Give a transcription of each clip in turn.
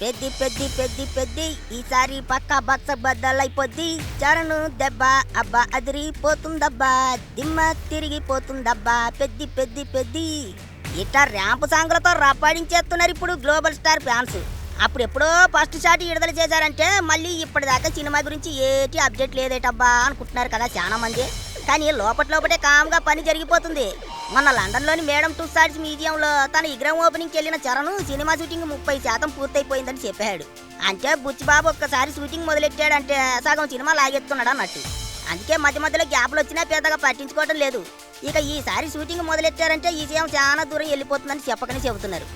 పెద్ది పెద్ది పెద్ది పెద్ది ఈసారి పక్క బక్స బద్దలైపోద్ది. చరణు దెబ్బ అబ్బా అదిరిపోతుందబ్బా, దిమ్మ తిరిగిపోతుందబ్బా. పెద్ది పెద్ది పెద్ది ఇట్లా ర్యాంపు సాంగులతో రప్పాడించేస్తున్నారు ఇప్పుడు గ్లోబల్ స్టార్ ఫ్యాన్స్. అప్పుడెప్పుడో ఫస్ట్ షాట్ విడుదల చేశారంటే మళ్ళీ ఇప్పటిదాకా సినిమా గురించి ఏటి అప్డేట్ లేదేటబ్బా అనుకుంటున్నారు కదా చాలా మంది. కానీ లోపటే కామ్గా పని జరిగిపోతుంది. మొన్న లండన్లోని మేడం టుస్సాడ్స్ మ్యూజియంలో తన విగ్రహం ఓపెనింగ్కి వెళ్ళిన చరణ్ సినిమా షూటింగ్ 30% పూర్తయిపోయిందని చెప్పాడు. అంటే బుచ్చిబాబు ఒక్కసారి షూటింగ్ మొదలెట్టాడంటే సగం సినిమా లాగెత్తున్నాడు అన్నట్టు. అందుకే మధ్య మధ్యలో గ్యాప్లు వచ్చినా పెద్దగా పట్టించుకోవడం లేదు. ఇక ఈసారి షూటింగ్ మొదలెట్టారంటే ఈ విషయం చాలా దూరం వెళ్ళిపోతుందని చెప్పకనే చెబుతున్నారు.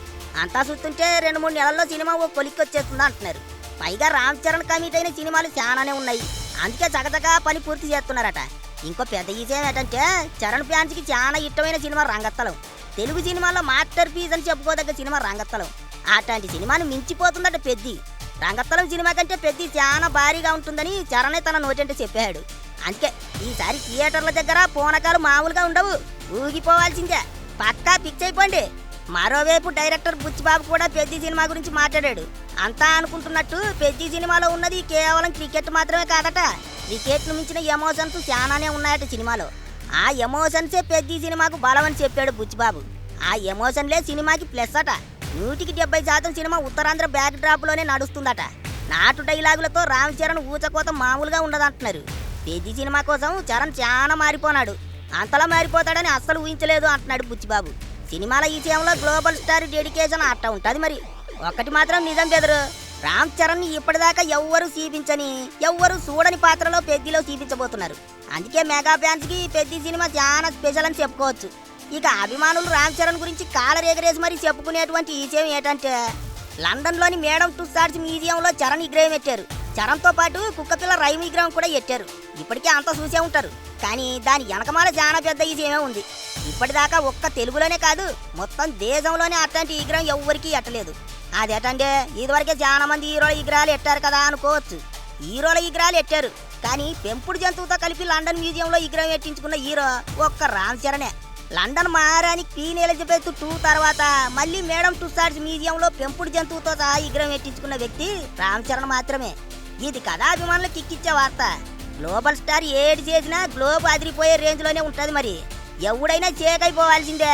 అంతా చూస్తుంటే 2-3 నెలల్లో సినిమా ఓ కొలిక్కి వచ్చేస్తుందా అంటున్నారు. పైగా రామ్ చరణ్ కమిట్ అయిన సినిమాలు చాలానే ఉన్నాయి. అందుకే చకచకా పని పూర్తి చేస్తున్నారట. ఇంకో పెద్ద విషయం ఏంటంటే చరణ్ ఫ్యాన్స్కి చాలా ఇష్టమైన సినిమా రంగస్థలం. తెలుగు సినిమాలో మాస్టర్ పీస్ అని చెప్పుకోదగ్గ సినిమా రంగస్థలం. అట్లాంటి సినిమాను మించిపోతుందట పెద్ది. రంగస్థలం సినిమా కంటే పెద్ది చాలా భారీగా ఉంటుందని చరణే తన నోటంటే చెప్పాడు. అందుకే ఈసారి థియేటర్ల దగ్గర పూనకాలు మామూలుగా ఉండవు, ఊగిపోవాల్సిందే. పక్కా ఫిక్స్ అయిపోండి. మరోవైపు డైరెక్టర్ బుచ్చిబాబు కూడా పెద్ది సినిమా గురించి మాట్లాడాడు. అంతా అనుకుంటున్నట్టు పెద్ది సినిమాలో ఉన్నది కేవలం క్రికెట్ మాత్రమే కాదట. క్రికెట్ను మించిన ఎమోషన్స్ చాలానే ఉన్నాయట సినిమాలో. ఆ ఎమోషన్సే పెద్ది సినిమాకు బలం అని చెప్పాడు బుచ్చిబాబు. ఆ ఎమోషన్లే సినిమాకి ప్లస్ అట. 100% సినిమా ఉత్తరాంధ్ర బ్యాక్ డ్రాప్లోనే నడుస్తుందట. నాటు డైలాగులతో రామ్ చరణ్ ఊచకోత మామూలుగా ఉండదంటున్నారు. పెద్ది సినిమా కోసం చరణ్ చాలా మారిపోనాడు. అంతలా మారిపోతాడని అస్సలు ఊహించలేదు అంటున్నాడు బుచ్చిబాబు. సినిమాల ఈ విషయంలో గ్లోబల్ స్టార్ డెడికేషన్ అట్ట ఉంటుంది. మరి ఒకటి మాత్రం నిజం బెదరు, రామ్ చరణ్ ఇప్పటిదాకా ఎవ్వరూ చూపించని ఎవ్వరూ చూడని పాత్రలో పెద్దిలో చూపించబోతున్నారు. అందుకే మెగా ఫ్యాన్స్కి పెద్ది సినిమా చాలా స్పెషల్ అని చెప్పుకోవచ్చు. ఇక అభిమానులు రామ్ చరణ్ గురించి కాలరేగరేసి మరీ చెప్పుకునేటువంటి విషయం ఏంటంటే లండన్లోని మేడం టుస్సాడ్స్ మ్యూజియంలో చరణ్ విగ్రహం పెట్టారు. చరణ్తో పాటు కుక్కపిల్ల రైమ్ విగ్రహం కూడా పెట్టారు. ఇప్పటికే అంతా చూసే ఉంటారు. కానీ దాని వెనకమాల చాలా పెద్ద విషయమే ఉంది. ఇప్పటిదాకా ఒక్క తెలుగులోనే కాదు మొత్తం దేశంలోనే అట్లాంటి విగ్రహం ఎవ్వరికీ ఎట్టలేదు. అదేటంటే ఇదివరకే చాలా మంది హీరోల విగ్రహాలు ఎట్టారు కదా అనుకోవచ్చు. హీరోల విగ్రహాలు ఎట్టారు, కానీ పెంపుడు జంతువుతో కలిపి లండన్ మ్యూజియంలో విగ్రహం ఎట్టించుకున్న హీరో ఒక్క రామ్ చరణే. లండన్ మహారాణి క్వీన్ ఎలిజబెత్ II తర్వాత మళ్ళీ మేడం టుస్సాడ్స్ మ్యూజియంలో పెంపుడు జంతువుతో సహా విగ్రహం ఎట్టించుకున్న వ్యక్తి రామ్ చరణ్ మాత్రమే. ఇది కదా అభిమానులు కిక్కిచ్చే వార్త. గ్లోబల్ స్టార్ ఏది చేసినా గ్లోబ్ అదిరిపోయే రేంజ్లోనే ఉంటుంది. మరి ఎవడైనా చేకైపోవాల్సిందే.